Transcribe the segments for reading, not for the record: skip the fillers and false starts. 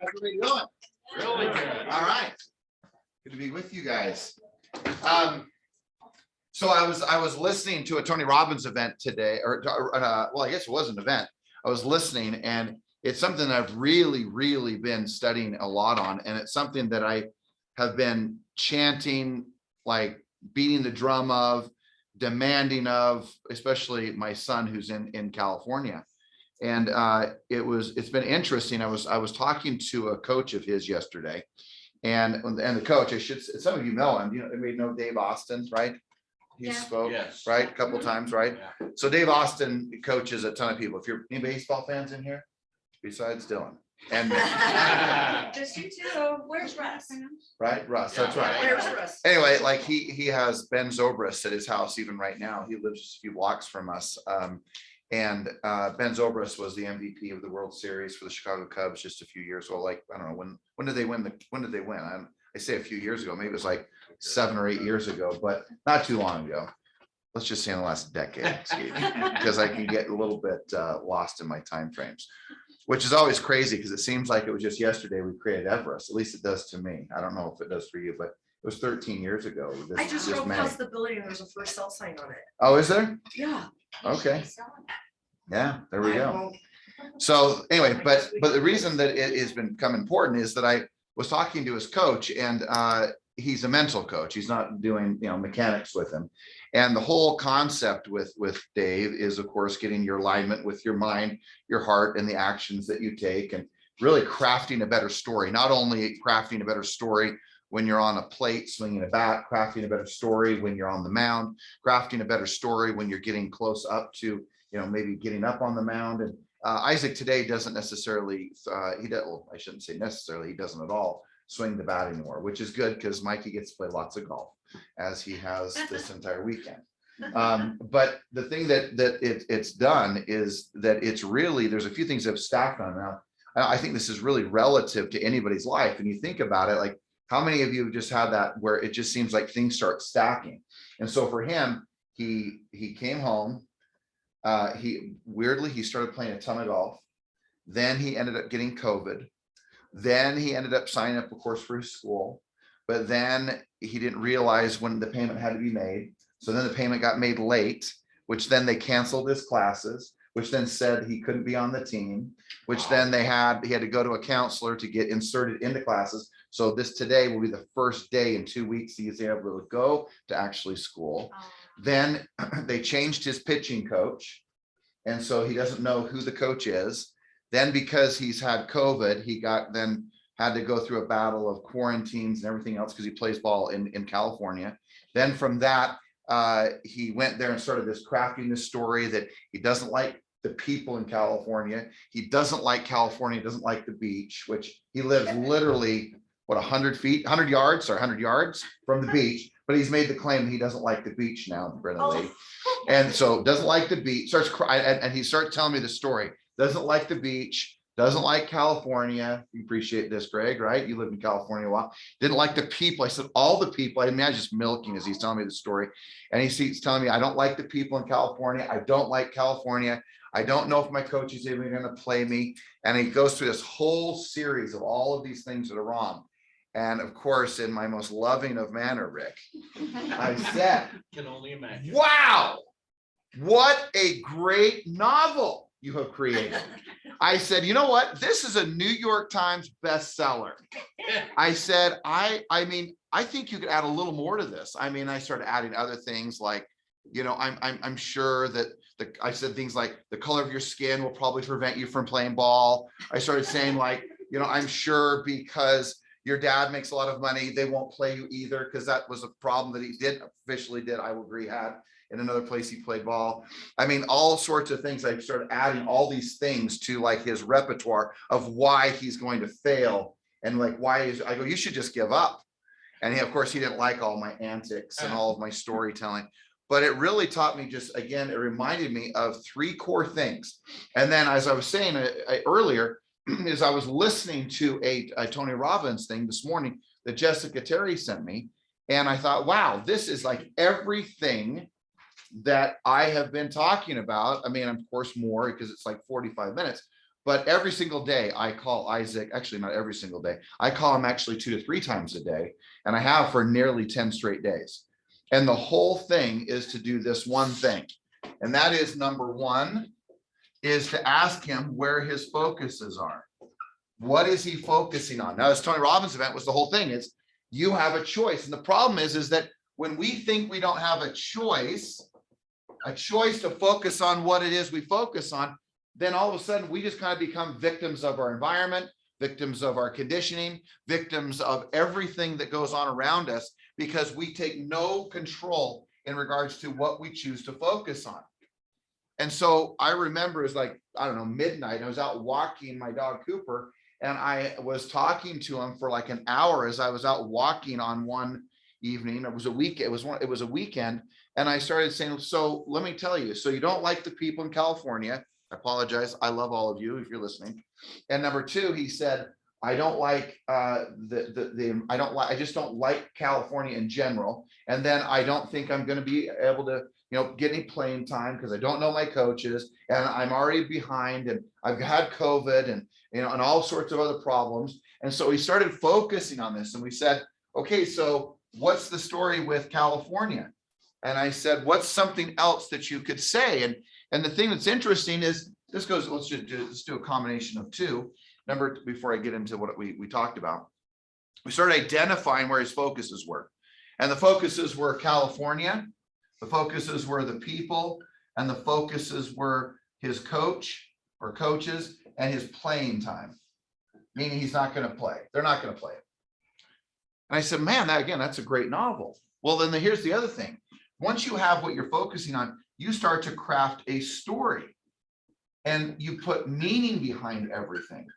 How's everybody doing? Really good. All right. Good to be with you guys. So I was listening to a Tony Robbins event today, well, I guess it was an event. I was listening, and it's something that I've really been studying a lot on, and it's something that I have been chanting, like beating the drum of, demanding of, especially my son who's in California. And it's been interesting. I was talking to a coach of his yesterday, and the coach, some of you know him. We know Dave Austin, right? He spoke, Yes. right, a couple times, right? Yeah. So Dave Austin coaches a ton of people. If you're any baseball fans in here, besides Dylan and me, Just you two. Where's Russ? right, Russ, that's right. Where's Russ? Anyway, like he has Ben Zobrist at his house even right now. He lives just a few blocks from us. And Ben Zobrist was the MVP of the World Series for the Chicago Cubs just a few years ago. Like, I don't know, when did they win I say a few years ago, maybe it was like 7 or 8 years ago, but not too long ago. Let's just say in the last decade, because I can get a little bit lost in my time frames, which is always crazy because it seems like it was just yesterday we created Everest. At least it does to me. I don't know if it does for you, but it was 13 years ago. I just drove past the building and there's a for sale sign on it. Oh, is there? Yeah. Okay. Yeah, there we go. So anyway, but the reason that it has become important is that I was talking to his coach, and he's a mental coach. He's not doing mechanics with him. And the whole concept with Dave is, of course, getting your alignment with your mind, your heart, and the actions that you take, and really crafting a better story. Not only crafting a better story when you're on a plate swinging a bat, crafting a better story when you're on the mound, crafting a better story when you're getting close up to maybe getting up on the mound. And Isaac today doesn't necessarily, I shouldn't say necessarily, he doesn't at all swing the bat anymore, which is good because Mikey gets to play lots of golf, as he has this entire weekend. But the thing that it's done is that it's really, there's a few things that have stacked on now. I think this is really relative to anybody's life. And you think about it, like how many of you have just had that where it just seems like things start stacking? And so for him, he came home. He started playing a ton of golf. Then he ended up getting COVID. Then he ended up signing up, of course, for his school. But then he didn't realize when the payment had to be made. So then the payment got made late, which then they canceled his classes, which then said he couldn't be on the team, which then he had to go to a counselor to get inserted into classes. So today will be the first day in 2 weeks he is able to go to actually school. Then they changed his pitching coach. And so he doesn't know who the coach is. Then because he's had COVID, he had to go through a battle of quarantines and everything else because he plays ball in California. Then from that, he went there and started crafting this story that he doesn't like the people in California. He doesn't like California, he doesn't like the beach, which he lives literally, 100 yards from the beach. But he's made the claim that he doesn't like the beach now, Brenda Lee. And so doesn't like the beach, starts crying, and he starts telling me the story. Doesn't like the beach, doesn't like California. You appreciate this, Greg, right? You lived in California a while. Didn't like the people. I said, all the people. I mean, I was just milking as he's telling me the story. And he's telling me, I don't like the people in California. I don't like California. I don't know if my coach is even going to play me. And he goes through this whole series of all of these things that are wrong. And of course, in my most loving of manner, Rick, I said, Can only imagine. wow, what a great novel you have created. I said, you know what? This is a New York Times bestseller. I said, I mean, I think you could add a little more to this. I mean, I started adding other things like, I'm sure that I said things like the color of your skin will probably prevent you from playing ball. I started saying like, I'm sure because your dad makes a lot of money, they won't play you either, because that was a problem that he officially did, I will agree, had in another place he played ball. I mean, all sorts of things. I started adding all these things to like his repertoire of why he's going to fail. And like, I go, you should just give up. And of course, he didn't like all my antics and all of my storytelling. But it really taught me it reminded me of 3 core things. And then as I was saying earlier, is I was listening to a Tony Robbins thing this morning that Jessica Terry sent me. And I thought, wow, this is like everything that I have been talking about. I mean, of course, more because it's like 45 minutes, But every single day I call Isaac, actually not every single day. I call him actually 2 to 3 times a day. And I have for nearly 10 straight days. And the whole thing is to do this one thing. And that is number one, is to ask him where his focuses are. What is he focusing on? Now, this Tony Robbins event was the whole thing is you have a choice. And the problem is that when we think we don't have a choice to focus on what it is we focus on, then all of a sudden we just kind of become victims of our environment, victims of our conditioning, victims of everything that goes on around us, because we take no control in regards to what we choose to focus on. And so I remember it was like, I don't know, midnight. I was out walking my dog Cooper, and I was talking to him for like an hour as I was out walking on one evening. It was a week. It was a weekend. And I started saying, so let me tell you, so you don't like the people in California. I apologize. I love all of you if you're listening. And number two, he said, I don't like I just don't like California in general. And then I don't think I'm going to be able to, get any playing time because I don't know my coaches and I'm already behind and I've had COVID and, and all sorts of other problems. And so we started focusing on this and we said, okay, so what's the story with California? And I said, what's something else that you could say? And the thing that's interesting is this goes, let's do a combination of two. Before I get into what we talked about, we started identifying where his focuses were. And the focuses were California, the focuses were the people, and the focuses were his coach or coaches and his playing time, meaning he's not going to play. They're not going to play it. And I said, man, that's a great novel. Well, then here's the other thing. Once you have what you're focusing on, you start to craft a story and you put meaning behind everything.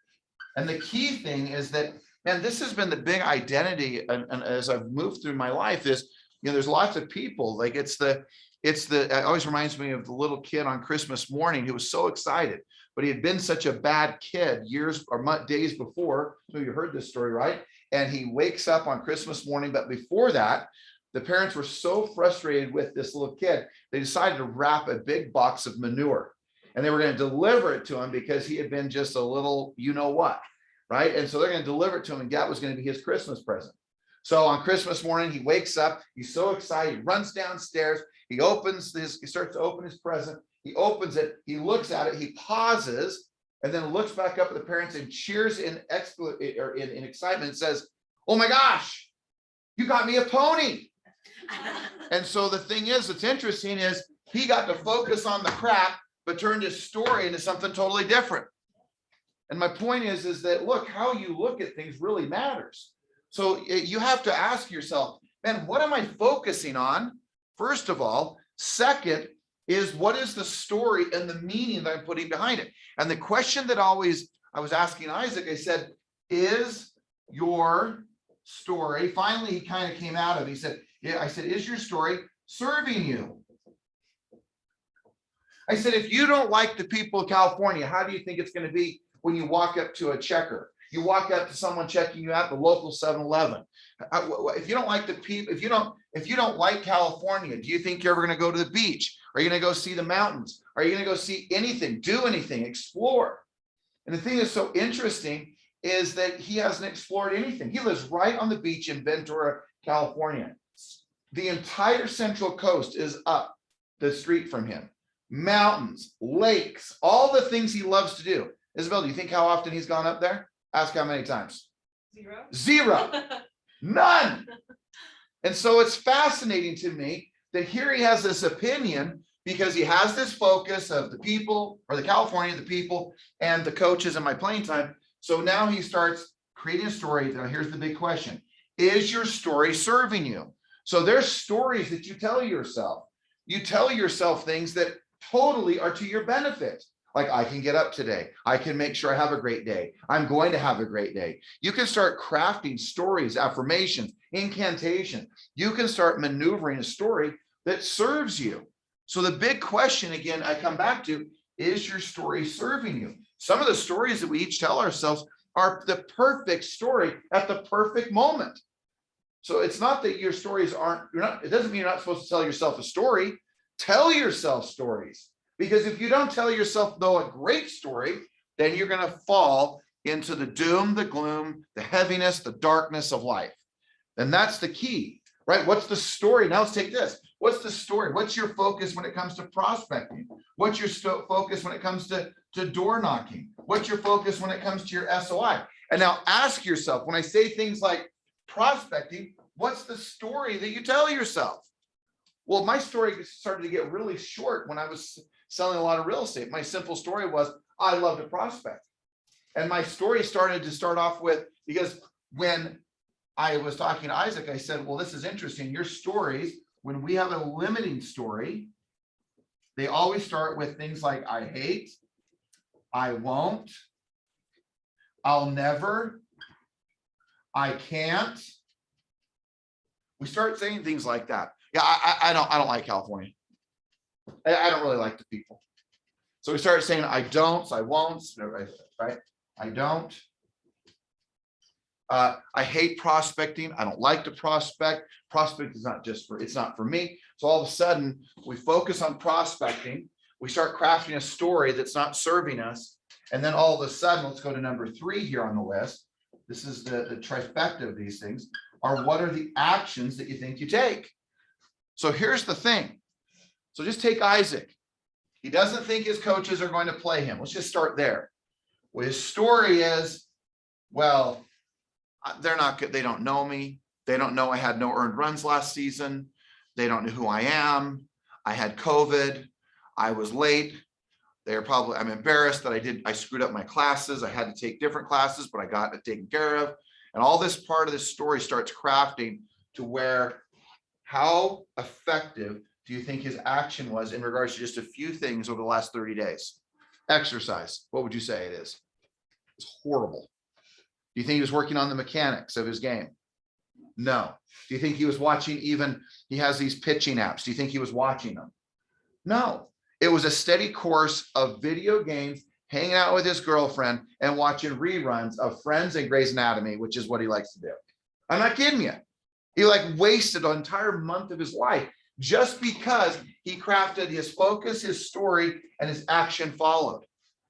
And the key thing is that, man, this has been the big identity. And as I've moved through my life is, there's lots of people like it always reminds me of the little kid on Christmas morning who was so excited, but he had been such a bad kid years or days before. So you heard this story, right? And he wakes up on Christmas morning. But before that, the parents were so frustrated with this little kid, they decided to wrap a big box of manure. And they were going to deliver it to him because he had been just a little, what, right? And so they're going to deliver it to him, and that was going to be his Christmas present. So on Christmas morning, he wakes up, he's so excited, he runs downstairs, he starts to open his present, he opens it, he looks at it, he pauses, and then looks back up at the parents and cheers in excitement and says, oh my gosh, you got me a pony. And so the thing is, what's interesting is he got to focus on the crap, but turned his story into something totally different. And my point is that, look, how you look at things really matters. So you have to ask yourself, man, what am I focusing on? First of all. Second is, what is the story and the meaning that I'm putting behind it? And the question that I was asking Isaac, I said, is your story, finally he kind of came out of it. He said, yeah, I said, is your story serving you? I said, if you don't like the people of California, how do you think it's going to be when you walk up to a checker? You walk up to someone checking you out, the local 7-Eleven. If you don't like the people, if you don't like California, do you think you're ever going to go to the beach? Are you going to go see the mountains? Are you going to go see anything, do anything, explore? And the thing that's so interesting is that he hasn't explored anything. He lives right on the beach in Ventura, California. The entire Central Coast is up the street from him. Mountains, lakes, all the things he loves to do. Isabel, do you think how often he's gone up there? Ask how many times. Zero. None. And so it's fascinating to me that here he has this opinion because he has this focus of the people, or the California, the people, and the coaches and my playing time. So now he starts creating a story. Now here's the big question. Is your story serving you? So there's stories that you tell yourself. You tell yourself things that totally are to your benefit. Like, I can get up today. I can make sure I have a great day. I'm going to have a great day. You can start crafting stories, affirmations, incantation. You can start maneuvering a story that serves you. So the big question, again, I come back to, is your story serving you? Some of the stories that we each tell ourselves are the perfect story at the perfect moment. So it's not that your stories it doesn't mean you're not supposed to tell yourself a story. Tell yourself stories. Because if you don't tell yourself, though, a great story, then you're going to fall into the doom, the gloom, the heaviness, the darkness of life. And that's the key, right? What's the story? Now let's take this. What's the story? What's your focus when it comes to prospecting? What's your focus when it comes to door knocking? What's your focus when it comes to your SOI? And now ask yourself, when I say things like prospecting, what's the story that you tell yourself? Well, my story started to get really short when I was selling a lot of real estate. My simple story was, I love to prospect. And my story started to start off with, because when I was talking to Isaac, I said, well, this is interesting. Your stories, when we have a limiting story, they always start with things like, I hate, I won't, I'll never, I can't. We start saying things like that. Yeah, I don't like California. I don't really like the people. So we started saying, I don't, I won't, right? I don't. I hate prospecting. I don't like to prospect. Prospect is not just for, it's not for me. So all of a sudden we focus on prospecting. We start crafting a story that's not serving us. And then all of a sudden, let's go to number 3 here on the list. This is the trifecta of these things, are what are the actions that you think you take? So here's the thing. So just take Isaac. He doesn't think his coaches are going to play him. Let's just start there. Well, his story is, well, they're not good. They don't know me. They don't know I had no earned runs last season. They don't know who I am. I had COVID. I was late. They're probably, I'm embarrassed that I screwed up my classes. I had to take different classes, but I got it taken care of. And all this part of this story starts crafting to where, how effective do you think his action was in regards to just a few things over the last 30 days? Exercise. What would you say it is? It's horrible. Do you think he was working on the mechanics of his game? No. Do you think he was watching, even he has these pitching apps? Do you think he was watching them? No. It was a steady course of video games, hanging out with his girlfriend and watching reruns of Friends and Grey's Anatomy, which is what he likes to do. I'm not kidding you. He wasted an entire month of his life just because he crafted his focus, his story, and his action followed.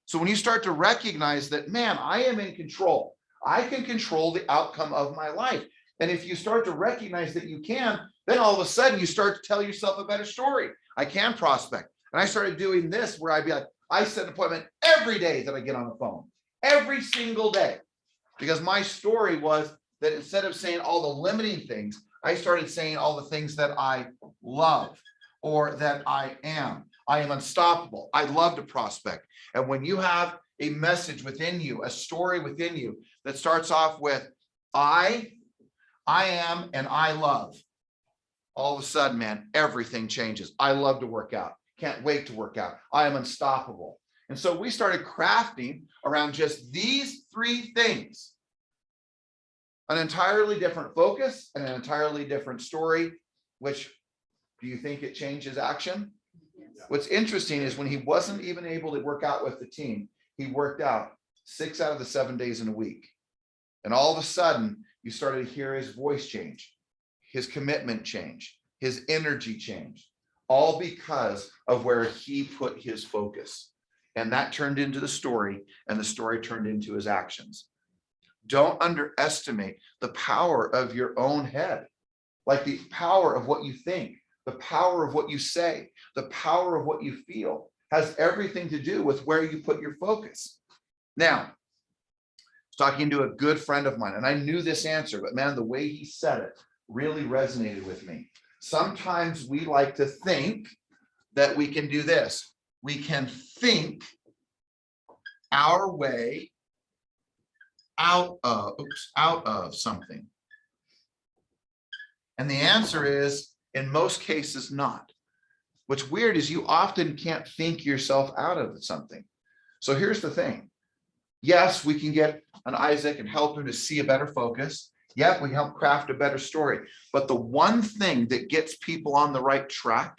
So when you start to recognize that, man, I am in control. I can control the outcome of my life. And if you start to recognize that you can, then all of a sudden you start to tell yourself a better story. I can prospect. And I started doing this where I'd be like, I set an appointment every day that I get on the phone, every single day, because my story was that instead of saying all the limiting things, I started saying all the things that I love or that I am. I am unstoppable. I love to prospect. And when you have a message within you, a story within you that starts off with I am, and I love, all of a sudden, man, everything changes. I love to work out. Can't wait to work out. I am unstoppable. And so we started crafting around just these 3 things, an entirely different focus and an entirely different story. Which, do you think it changes action? Yes. What's interesting is when he wasn't even able to work out with the team, he worked out 6 out of the 7 days in a week. And all of a sudden, you started to hear his voice change, his commitment change, his energy change, all because of where he put his focus. And that turned into the story, and the story turned into his actions. Don't underestimate the power of your own head, like the power of what you think, the power of what you say, the power of what you feel has everything to do with where you put your focus. Now, I was talking to a good friend of mine, and I knew this answer, but man, the way he said it really resonated with me. Sometimes we like to think that we can do this. We can think our way out of something. And the answer is, in most cases, not. What's weird is you often can't think yourself out of something. So here's the thing. Yes, we can get an Isaac and help him to see a better focus. Yep, we help craft a better story. But the one thing that gets people on the right track,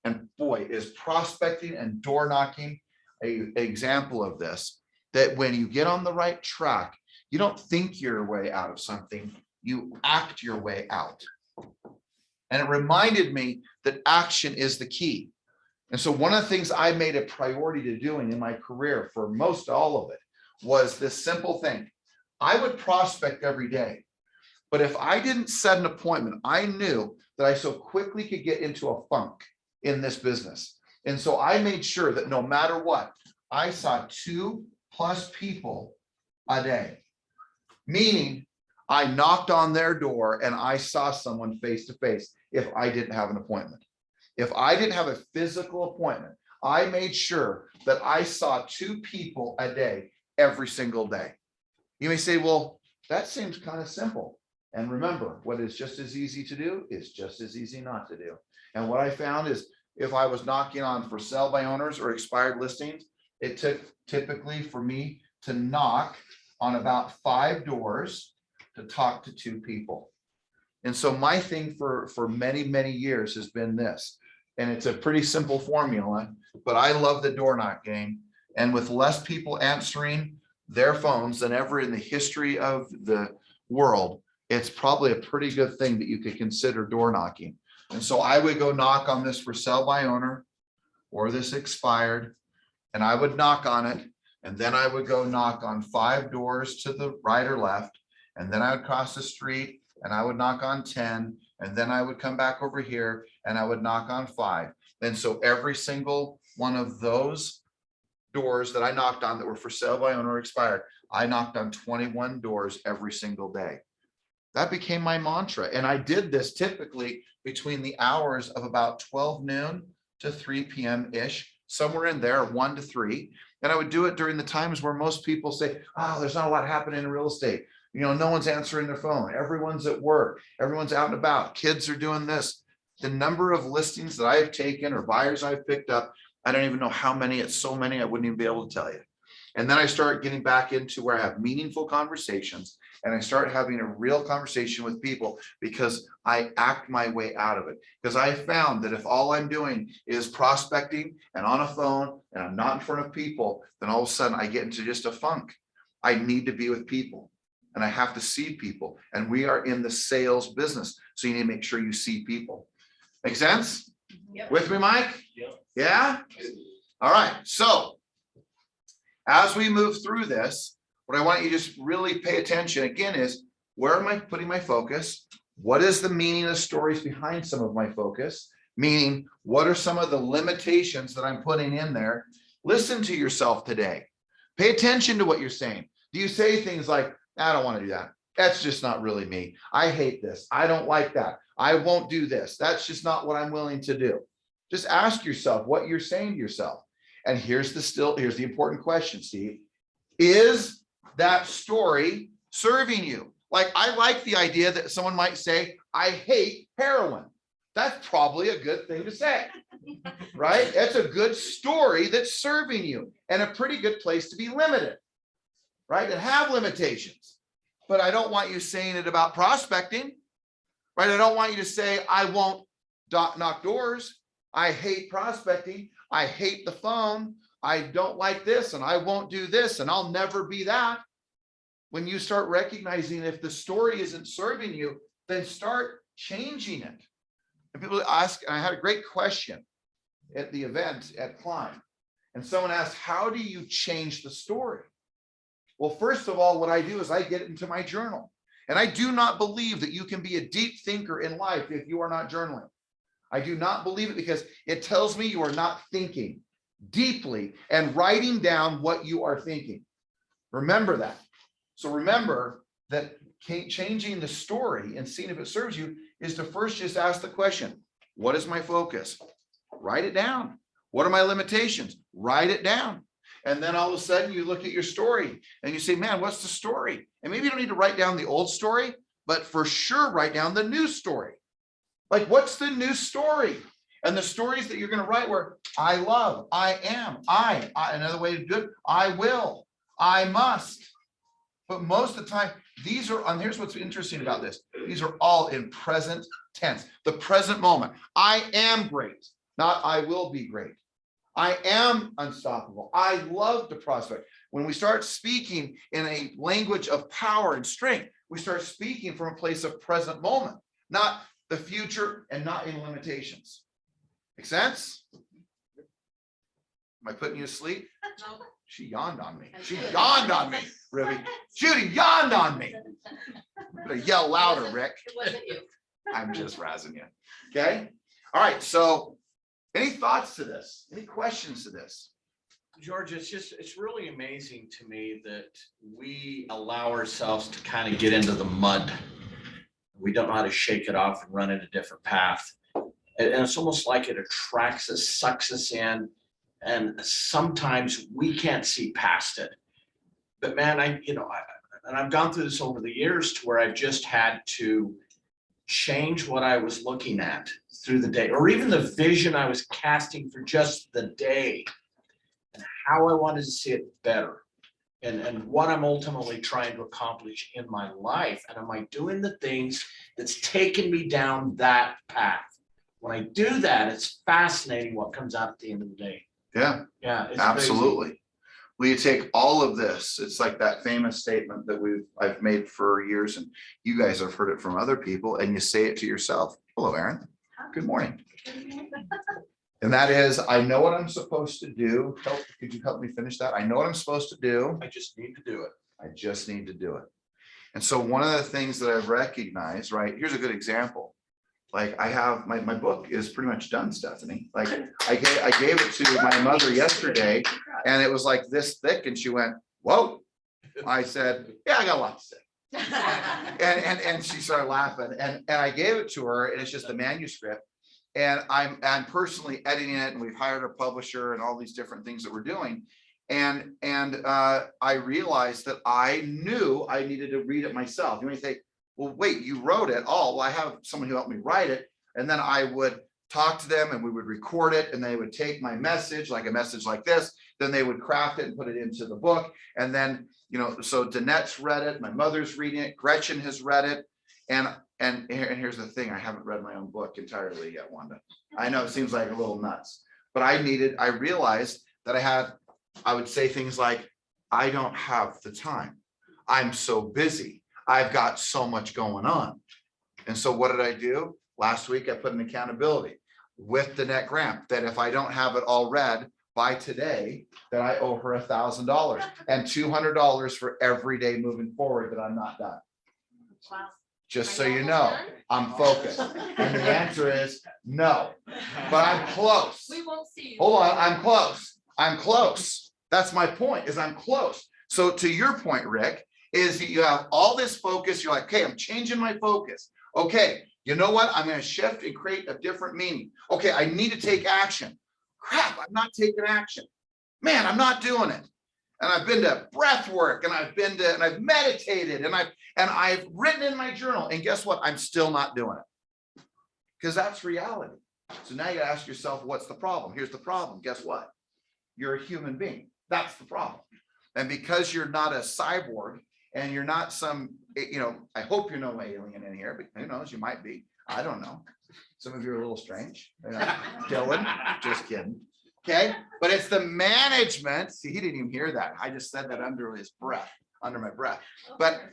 and boy, is prospecting and door knocking an example of this, that when you get on the right track, you don't think your way out of something, you act your way out. And it reminded me that action is the key. And so one of the things I made a priority to doing in my career for most all of it was this simple thing. I would prospect every day, but if I didn't set an appointment, I knew that I so quickly could get into a funk in this business. And so I made sure that no matter what, I saw 2+ people a day, meaning I knocked on their door and I saw someone face to face if I didn't have an appointment. If I didn't have a physical appointment, I made sure that I saw 2 people a day every single day. You may say, well, that seems kind of simple. And remember, what is just as easy to do is just as easy not to do. And what I found is if I was knocking on for sale by owners or expired listings, it took typically for me to knock on about 5 doors to talk to 2 people. And so my thing for many, many years has been this, and it's a pretty simple formula, but I love the door knock game. And with less people answering their phones than ever in the history of the world, it's probably a pretty good thing that you could consider door knocking. And so I would go knock on this for sale by owner or this expired, and I would knock on it. And then I would go knock on 5 doors to the right or left. And then I would cross the street and I would knock on 10. And then I would come back over here and I would knock on 5. And so every single one of those doors that I knocked on that were for sale by owner or expired, I knocked on 21 doors every single day. That became my mantra. And I did this typically between the hours of about 12 noon to 3 p.m.-ish, somewhere in there, 1 to 3. And I would do it during the times where most people say, oh, there's not a lot happening in real estate. You know, no one's answering their phone. Everyone's at work. Everyone's out and about. Kids are doing this. The number of listings that I've taken or buyers I've picked up, I don't even know how many. It's so many, I wouldn't even be able to tell you. And then I start getting back into where I have meaningful conversations and I start having a real conversation with people because I act my way out of it. Because I found that if all I'm doing is prospecting and on a phone and I'm not in front of people, then all of a sudden I get into just a funk. I need to be with people and I have to see people. And we are in the sales business. So you need to make sure you see people. Make sense? Yep. With me, Mike? Yep. Yeah? All right. So as we move through this, what I want you to just really pay attention again is, where am I putting my focus? What is the meaning of the stories behind some of my focus? Meaning, what are some of the limitations that I'm putting in there? Listen to yourself today. Pay attention to what you're saying. Do you say things like, I don't want to do that. That's just not really me. I hate this. I don't like that. I won't do this. That's just not what I'm willing to do. Just ask yourself what you're saying to yourself. And here's the important question, Steve. Is that story serving you? Like, I like the idea that someone might say, I hate heroin. That's probably a good thing to say, right? That's a good story that's serving you and a pretty good place to be limited, right? And have limitations. But I don't want you saying it about prospecting, right? I don't want you to say, I won't knock doors. I hate prospecting. I hate the phone. I don't like this and I won't do this and I'll never be that. When you start recognizing if the story isn't serving you, then start changing it. And people ask, and I had a great question at the event at Climb. And someone asked, how do you change the story? Well, first of all, what I do is I get it into my journal. And I do not believe that you can be a deep thinker in life if you are not journaling. I do not believe it because it tells me you are not thinking deeply and writing down what you are thinking. Remember that. So remember that changing the story and seeing if it serves you is to first just ask the question, what is my focus? Write it down. What are my limitations? Write it down. And then all of a sudden you look at your story and you say, man, what's the story? And maybe you don't need to write down the old story, but for sure write down the new story. Like, what's the new story? And the stories that you're going to write were, I love, I am, another way to do it, I will, I must. But most of the time, these are, and here's what's interesting about this. These are all in present tense, the present moment. I am great, not I will be great. I am unstoppable. I love to prospect. When we start speaking in a language of power and strength, we start speaking from a place of present moment, not the future and not in limitations. Make sense? Am I putting you to sleep? No. She yawned on me. She yawned on me, Ruby. Judy yawned on me. Better yell louder, Rick. It wasn't you. I'm just razzing you. Okay. All right. So any thoughts to this? Any questions to this? George, it's really amazing to me that we allow ourselves to kind of get into the mud. We don't know how to shake it off and run in a different path. And it's almost like it attracts us, sucks us in. And sometimes we can't see past it. But man, I've gone through this over the years to where I've just had to change what I was looking at through the day, or even the vision I was casting for just the day, and how I wanted to see it better, and what I'm ultimately trying to accomplish in my life. And am I doing the things that's taken me down that path? When I do that, it's fascinating what comes out at the end of the day. Yeah, Yeah, it's absolutely. Will you take all of this? It's like that famous statement that I've made for years, and you guys have heard it from other people, and you say it to yourself. Hello, Aaron. Good morning. And that is, I know what I'm supposed to do. Could you help me finish that? I know what I'm supposed to do. I just need to do it. I just need to do it. And so one of the things that I've recognized, right, here's a good example. Like I have, my book is pretty much done, Stephanie. Like I gave it to my mother yesterday, and it was like this thick, and she went, whoa. I said, yeah, I got a lot to say. And she started laughing, and I gave it to her, and it's just a manuscript. And I'm personally editing it, and we've hired a publisher and all these different things that we're doing. And I realized that I knew I needed to read it myself. You may say, well, wait, you wrote it? Oh, well, I have someone who helped me write it. And then I would talk to them, and we would record it, and they would take my message, like a message like this, then they would craft it and put it into the book. And then, so Danette's read it, my mother's reading it, Gretchen has read it. And here's the thing, I haven't read my own book entirely yet, Wanda. I know it seems like a little nuts, but I realized that I would say things like, I don't have the time. I'm so busy. I've got so much going on. And so what did I do? Last week, I put an accountability with Danette Gramp that if I don't have it all read by today, that I owe her $1,000 and $200 for every day moving forward that I'm not done. Wow. Just so you know, I'm focused. And the answer is no, but I'm close. We won't see you. Hold on, I'm close. I'm close. That's my point, is I'm close. So to your point, Rick, is you have all this focus. You're like, okay, I'm changing my focus. Okay, you know what? I'm going to shift and create a different meaning. Okay, I need to take action. Crap, I'm not taking action. Man, I'm not doing it. And I've been to breath work, and I've meditated, and I've written in my journal. And guess what? I'm still not doing it. Because that's reality. So now you ask yourself, what's the problem? Here's the problem. Guess what? You're a human being. That's the problem. And because you're not a cyborg, and you're not some, I hope you're no alien in here, but who knows, you might be. I don't know. Some of you are a little strange. Dylan, just kidding. Okay, but it's the management. See, he didn't even hear that. I just said that under his breath, under my breath. But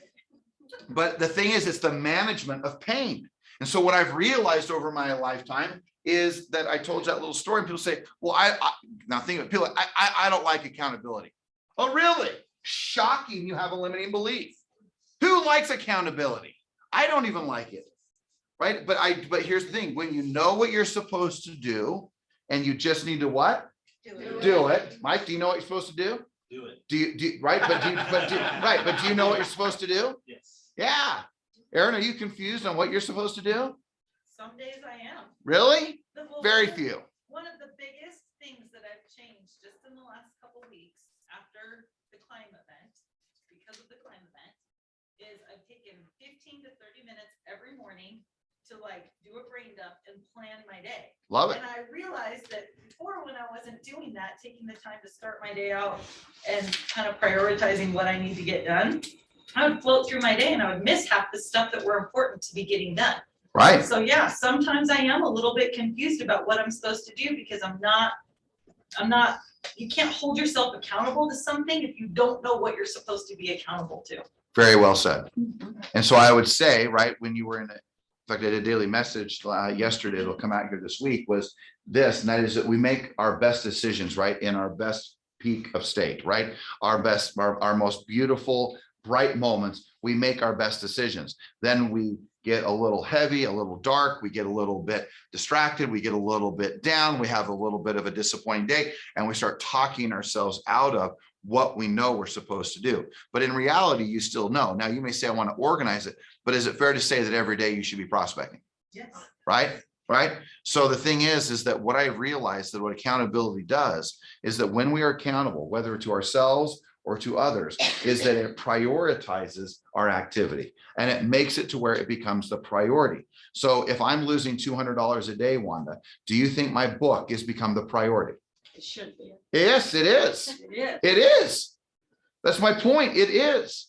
the thing is, it's the management of pain. And so what I've realized over my lifetime is that I told you that little story, and people say, well, now think of it, people, I don't like accountability. Oh, really? Shocking, you have a limiting belief. Who likes accountability? I don't even like it, right? But here's the thing, when you know what you're supposed to do, and you just need to what? Do it. Mike, do you know what you're supposed to do? Do it. Do you right? But do you know what you're supposed to do? Yes. Yeah. Aaron, are you confused on what you're supposed to do? Some days I am. Really? Very few. One of the biggest things that I've changed just in the last couple of weeks after the climb event, because of the climb event, is I've taken 15 to 30 minutes every morning to do a brain dump and plan my day. Love it. And I realized that before, when I wasn't doing that, taking the time to start my day out and kind of prioritizing what I need to get done, I would float through my day and I would miss half the stuff that were important to be getting done. Right. So yeah, sometimes I am a little bit confused about what I'm supposed to do, because I'm not, you can't hold yourself accountable to something if you don't know what you're supposed to be accountable to. Very well said. And so I would say, right, when you were in fact, I did a daily message yesterday, it'll come out here this week, was this, and that is that we make our best decisions, right, in our best peak of state, right? Our best, our most beautiful, bright moments, we make our best decisions. Then we get a little heavy, a little dark, we get a little bit distracted, we get a little bit down, we have a little bit of a disappointing day, and we start talking ourselves out of what we know we're supposed to do. But in reality, you still know. Now, you may say, I want to organize it, but is it fair to say that every day you should be prospecting? Yes. Right? Right. So the thing is that what I've realized that what accountability does is that when we are accountable, whether to ourselves or to others, is that it prioritizes our activity and it makes it to where it becomes the priority. So if I'm losing $200 a day, Wanda, do you think my book has become the priority? It should be. Yes, it is. It is. It is. That's my point. It is.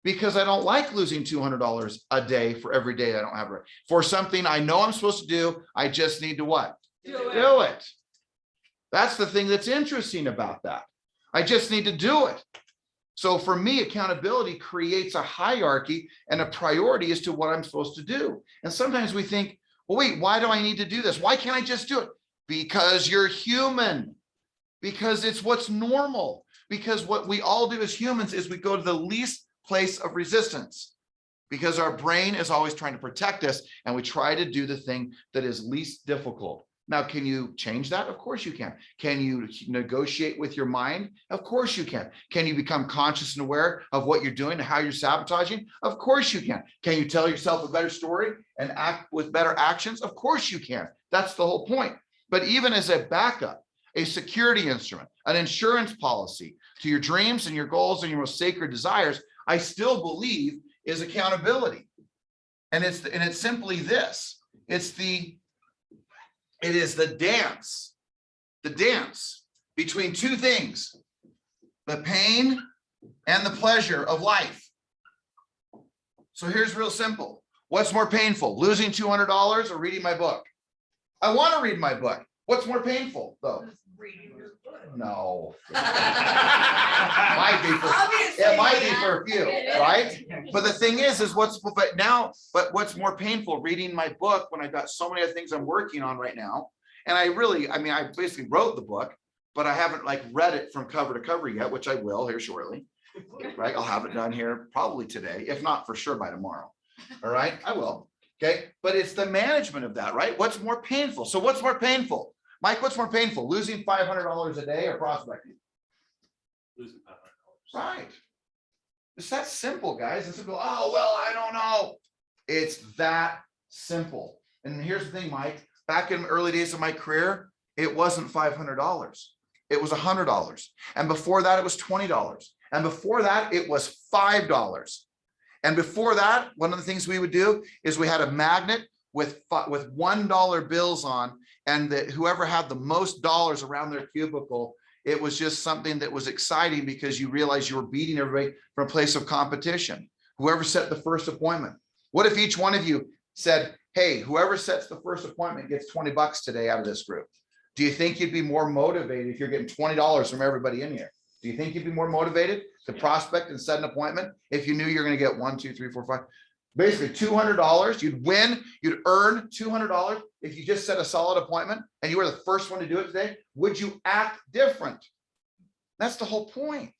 Because I don't like losing $200 a day for every day I don't have it. For something I know I'm supposed to do, I just need to what? Do it. That's the thing that's interesting about that. I just need to do it. So for me, accountability creates a hierarchy and a priority as to what I'm supposed to do. And sometimes we think, well, wait, why do I need to do this? Why can't I just do it? Because you're human. Because it's what's normal. Because what we all do as humans is we go to the least place of resistance, because our brain is always trying to protect us and we try to do the thing that is least difficult. Now, can you change that? Of course you can. Can you negotiate with your mind? Of course you can. Can you become conscious and aware of what you're doing and how you're sabotaging? Of course you can. Can you tell yourself a better story and act with better actions? Of course you can. That's the whole point. But even as a backup, a security instrument, an insurance policy to your dreams and your goals and your most sacred desires, I still believe is accountability. And it's simply this. It is the dance between two things, the pain and the pleasure of life. So here's real simple. What's more painful, losing $200 or reading my book? I want to read my book. What's more painful though? Reading your book. No. It might be for a few, right? But the thing is what's more painful, reading my book when I've got so many other things I'm working on right now. And I basically wrote the book, but I haven't like read it from cover to cover yet, which I will here shortly, right? I'll have it done here probably today, if not for sure by tomorrow. All right, I will. Okay, but it's the management of that, right? What's more painful? So what's more painful? Mike, what's more painful, losing $500 a day or prospecting? Losing $500. Right. It's that simple, guys. It's simple. Oh, well, I don't know. It's that simple. And here's the thing, Mike, back in the early days of my career, it wasn't $500. It was $100. And before that, it was $20. And before that, it was $5. And before that, one of the things we would do is we had a magnet with $1 bills on, and that whoever had the most dollars around their cubicle, it was just something that was exciting because you realized you were beating everybody from a place of competition. Whoever set the first appointment. What if each one of you said, hey, whoever sets the first appointment gets $20 today out of this group? Do you think you'd be more motivated if you're getting $20 from everybody in here? Do you think you'd be more motivated to prospect and set an appointment if you knew you're going to get 1, 2, 3, 4, 5, basically $200? You'd win, you'd earn $200 if you just set a solid appointment and you were the first one to do it today. Would you act different? That's the whole point.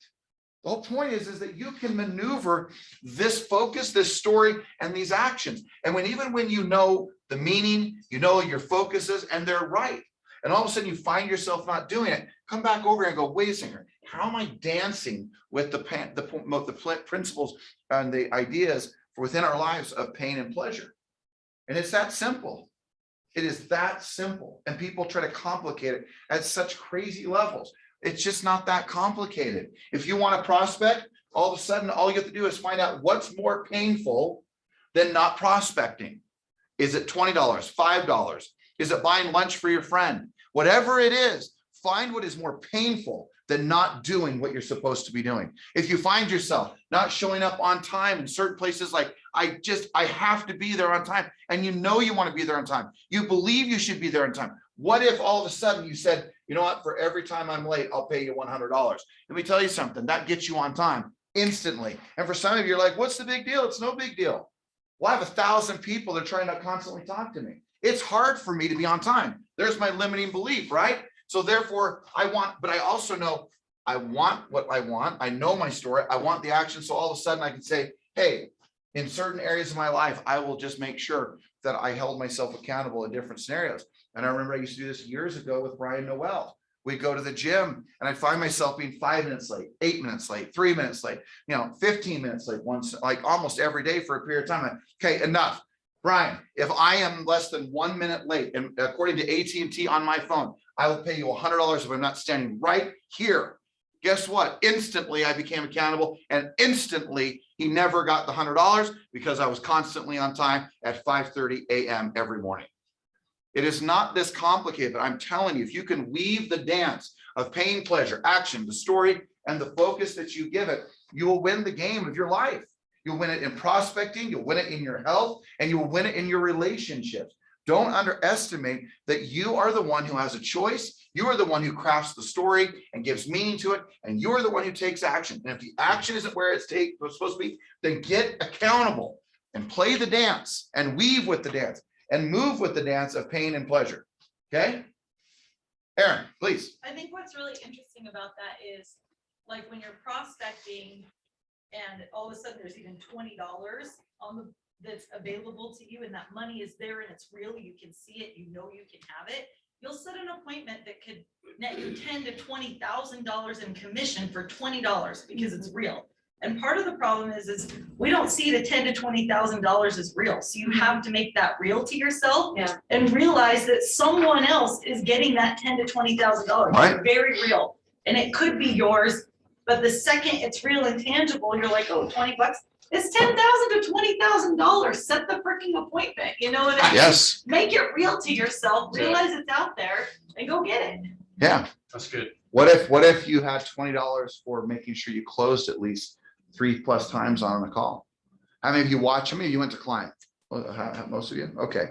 The whole point is that you can maneuver this focus, this story, and these actions. And even when you know the meaning, you know your focuses, and they're right, and all of a sudden you find yourself not doing it, come back over and go, wait a second, how am I dancing with the principles and the ideas within our lives of pain and pleasure? And it's that simple. It is that simple. And people try to complicate it at such crazy levels. It's just not that complicated. If you want to prospect, all of a sudden, all you have to do is find out what's more painful than not prospecting. Is it $20, $5? Is it buying lunch for your friend? Whatever it is, find what is more painful than not doing what you're supposed to be doing. If you find yourself not showing up on time in certain places, like I have to be there on time, and you know you want to be there on time, you believe you should be there on time. What if all of a sudden you said, you know what, for every time I'm late, I'll pay you $100. Let me tell you something, that gets you on time instantly. And for some of you, you're like, what's the big deal? It's no big deal. Well, I have 1,000 people that are trying to constantly talk to me. It's hard for me to be on time. There's my limiting belief, right? So therefore but I also know I want what I want. I know my story. I want the action. So all of a sudden I can say, hey, in certain areas of my life, I will just make sure that I held myself accountable in different scenarios. And I remember I used to do this years ago with Brian Noel. We'd go to the gym and I'd find myself being 5 minutes late, 8 minutes late, 3 minutes late, 15 minutes late once, like almost every day for a period of time. Okay, enough. Brian, if I am less than 1 minute late, and according to AT&T on my phone, I will pay you $100 if I'm not standing right here. Guess what? Instantly, I became accountable, and instantly, he never got the $100 because I was constantly on time at 5:30 a.m. every morning. It is not this complicated, but I'm telling you, if you can weave the dance of pain, pleasure, action, the story, and the focus that you give it, you will win the game of your life. You'll win it in prospecting, you'll win it in your health, and you will win it in your relationships. Don't underestimate that you are the one who has a choice. You are the one who crafts the story and gives meaning to it, and you're the one who takes action. And if the action isn't where it's supposed to be, then get accountable and play the dance and weave with the dance and move with the dance of pain and pleasure. Okay? Aaron, please. I think what's really interesting about that is like when you're prospecting and all of a sudden there's even $20 on the that's available to you and that money is there and it's real, you can see it, you know you can have it. You'll set an appointment that could net you $10,000 to $20,000 in commission for $20 because it's real. And part of the problem is we don't see the $10,000 to $20,000 as real. So you have to make that real to yourself and realize that someone else is getting that $10,000 to $20,000. Right. Very real. And it could be yours, but the second it's real and tangible, you're like, oh, $20. It's $10,000 to $20,000. Set the freaking appointment. You know what I mean? Yes. Make it real to yourself. Realize it's out there and go get it. Yeah. That's good. What if you had $20 for making sure you closed at least 3+ times on a call? How many of you watch? How many of you went to client? Most of you. Okay.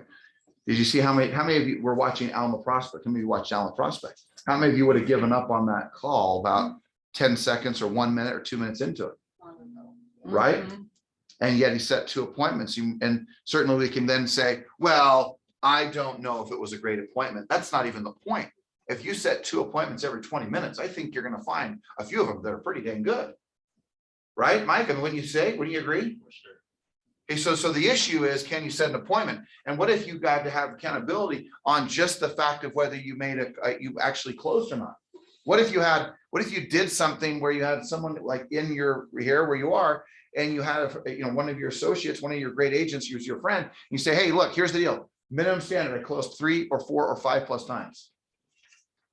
Did you see how many of you were watching Alma Prospect? How many of you watched Alma Prospect? How many of you would have given up on that call about 10 seconds or 1 minute or 2 minutes into it? Right? And yet he set 2 appointments. And certainly we can then say, well, I don't know if it was a great appointment. That's not even the point. If you set 2 appointments every 20 minutes, I think you're going to find a few of them that are pretty dang good. Right, Mike? I mean, wouldn't you agree? Sure. Okay, so the issue is, can you set an appointment? And what if you got to have accountability on just the fact of whether you made you actually closed or not? What if you did something where you had someone like in your here where you are, and you had one of your associates, one of your great agents, who's your friend, you say, hey, look, here's the deal. Minimum standard, I closed 3 or 4 or 5+ times.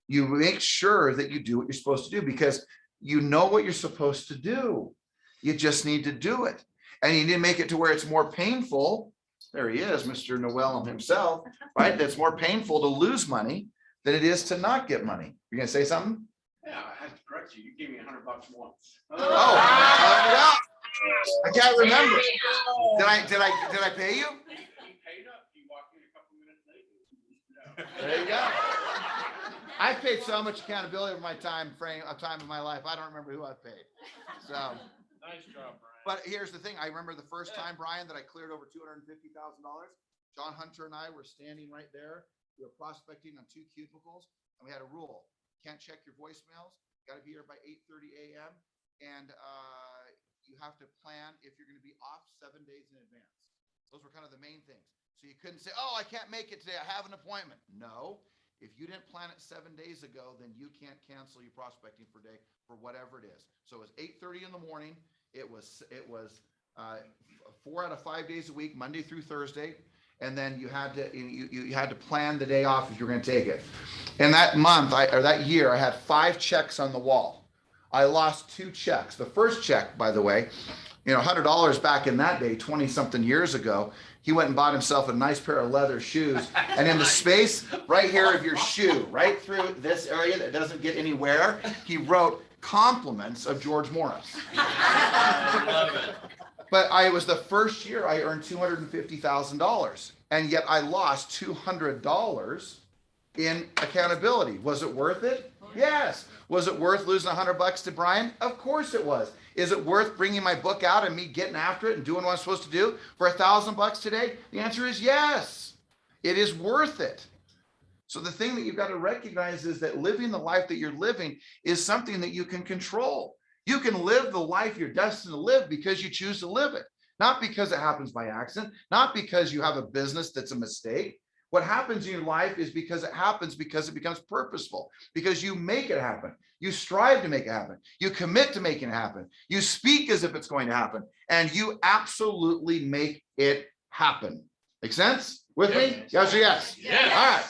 You make sure that you do what you're supposed to do because you know what you're supposed to do. You just need to do it. And you need to make it to where it's more painful. There he is, Mr. Noel himself, right? That's more painful to lose money than it is to not get money. You're gonna say something? Yeah, I had to correct you. You gave me $100 once. Oh, yeah. I can't remember. Did I pay you? You paid up. You walked in a couple minutes late. There you go. I've paid so much accountability over my time of my life. I don't remember who I've paid. So. Nice job, Brian. But here's the thing. I remember the first time, Brian, that I cleared over $250,000. John Hunter and I were standing right there. We were prospecting on 2 cubicles, and we had a rule: can't check your voicemails. Got to be here by 8:30 a.m. And you have to plan if you're going to be off 7 days in advance. Those were kind of the main things. So you couldn't say, "Oh, I can't make it today. I have an appointment." No. If you didn't plan it 7 days ago, then you can't cancel your prospecting for day for whatever it is. So it was 8:30 in the morning. It was 4 out of 5 days a week, Monday through Thursday, and then you had to plan the day off if you were going to take it. And that month or that year, I had 5 checks on the wall. I lost 2 checks. The first check, by the way, $100 back in that day, 20 something years ago. He went and bought himself a nice pair of leather shoes, and in the space right here of your shoe, right through this area that doesn't get anywhere, he wrote compliments of George Morris. I love it. But it was the first year I earned $250,000, and yet I lost $200 in accountability. Was it worth it? Yes. Was it worth losing $100 to Brian? Of course it was. Is it worth bringing my book out and me getting after it and doing what I'm supposed to do for $1,000 today? The answer is yes. It is worth it. So the thing that you've got to recognize is that living the life that you're living is something that you can control. You can live the life you're destined to live because you choose to live it, not because it happens by accident, not because you have a business that's a mistake. What happens in your life is because it happens because it becomes purposeful, because you make it happen. You strive to make it happen. You commit to making it happen. You speak as if it's going to happen, and you absolutely make it happen. Make sense with me? Yes or yes? Yes. All right,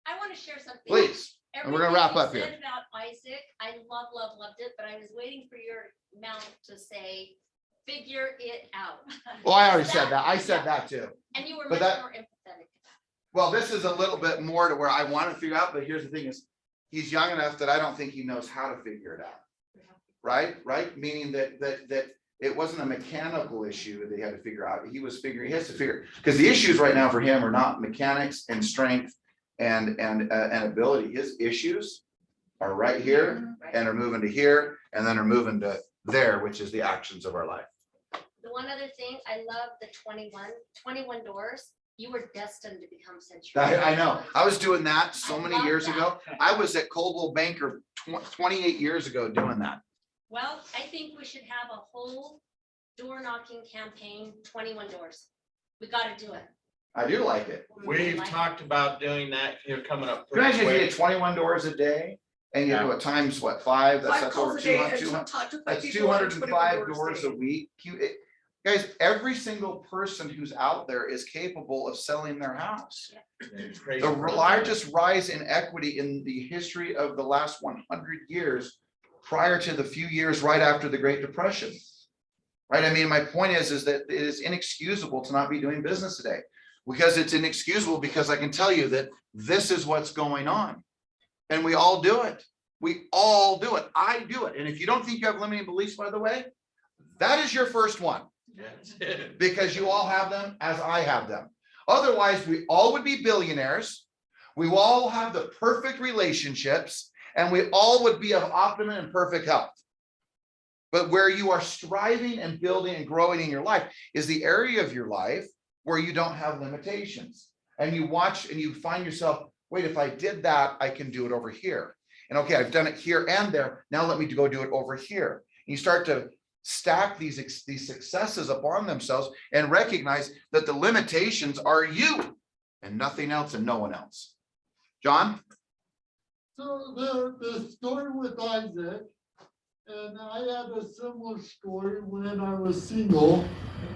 I want to share something. please. And we're gonna wrap up Everything you here. said about Isaac, I loved it, but I was waiting for your mouth to say, figure it out. Well, I already said that. I said that too. And you were But much that- more empathetic. Well, this is a little bit more to where I want to figure out, but here's the thing is, he's young enough that I don't think he knows how to figure it out. Right? Meaning that it wasn't a mechanical issue that he had to figure out. He has to figure, because the issues right now for him are not mechanics and strength and ability. His issues are right here and are moving to here and then are moving to there, which is the actions of our life. The one other thing, I love the 21 doors. You were destined to become century. I know. I was doing that so I many love years that. ago. I was at Coldwell Banker 28 years ago doing that. Well, I think we should have a whole door knocking campaign, 21 doors. We got to do it. I do like it. We've talked about doing that here coming up. Can I pretty imagine if you quick. did 21 doors a day and you do it times what, 5? That's over 200. That's 205 doors a week. Guys, every single person who's out there is capable of selling their house. It's crazy. The largest rise in equity in the history of the last 100 years, prior to the few years right after the Great Depression. Right? I mean, my point is that it is inexcusable to not be doing business today, because it's inexcusable because I can tell you that this is what's going on. And we all do it. We all do it. I do it. And if you don't think you have limiting beliefs, by the way, that is your first one. Yes. Because you all have them as I have them. Otherwise, we all would be billionaires. We will all have the perfect relationships, and we all would be of optimum and perfect health. But where you are striving and building and growing in your life is the area of your life where you don't have limitations. And you watch and you find yourself, wait, if I did that, I can do it over here. And okay, I've done it here and there. Now let me go do it over here. And you start to stack these successes upon themselves and recognize that the limitations are you and nothing else and no one else. John? So the story with Isaac, and I had a similar story when I was single,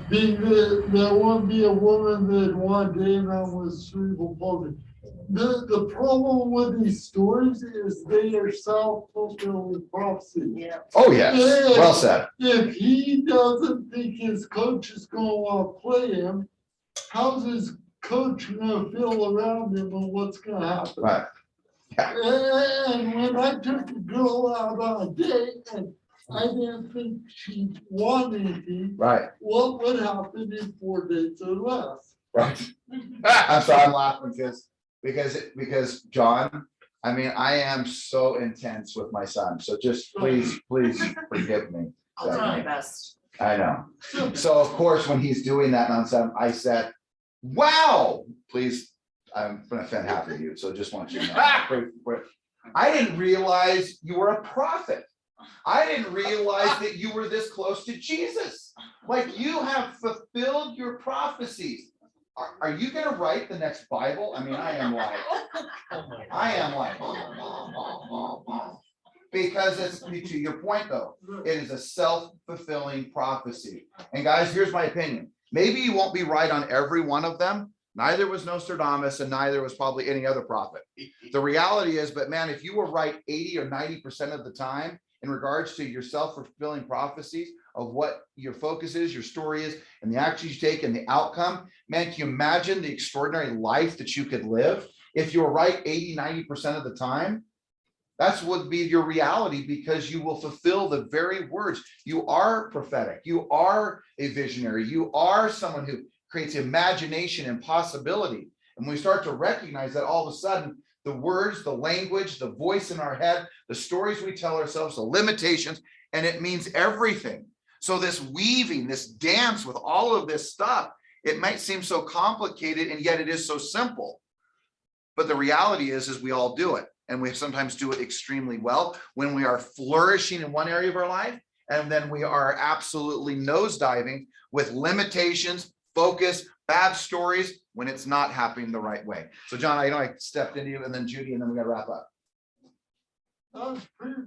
being that there won't be a woman that one day and I was cerebral palsy. The problem with these stories is they are self-fulfilling prophecy. Yeah. Oh, yes. Well said. If he doesn't think his coach is going to want to play him, how's his coach going to feel around him and what's going to happen? Right. And when I took a girl out on a date and I didn't think she wanted anything, Right. what would happen in 4 dates or less? Right. I'm sorry, I'm laughing because John, I mean, I am so intense with my son. So just please forgive me. I'll try my best. I know. So of course, when he's doing that nonsense, I said, wow, please, I'm gonna offend half of you. So just want you to know. I didn't realize you were a prophet. I didn't realize that you were this close to Jesus. Like, you have fulfilled your prophecies. Are you gonna write the next Bible? I mean, I am like, because it's, to your point though, it is a self-fulfilling prophecy. And guys, here's my opinion. Maybe you won't be right on every one of them. Neither was Nostradamus and neither was probably any other prophet. The reality is, but man, if you were right 80 or 90% of the time in regards to your self-fulfilling prophecies of what your focus is, your story is, and the actions you take and the outcome, man, can you imagine the extraordinary life that you could live if you were right 80, 90% of the time? That's what would be your reality, because you will fulfill the very words. You are prophetic. You are a visionary. You are someone who creates imagination and possibility. And when we start to recognize that, all of a sudden, the words, the language, the voice in our head, the stories we tell ourselves, the limitations, and it means everything. So this weaving, this dance with all of this stuff, it might seem so complicated and yet it is so simple. But the reality is we all do it, and we sometimes do it extremely well when we are flourishing in one area of our life, and then we are absolutely nosediving with limitations, focus, bad stories when it's not happening the right way. So John, I know I stepped into you, and then Judy, and then we gotta wrap up. That was pretty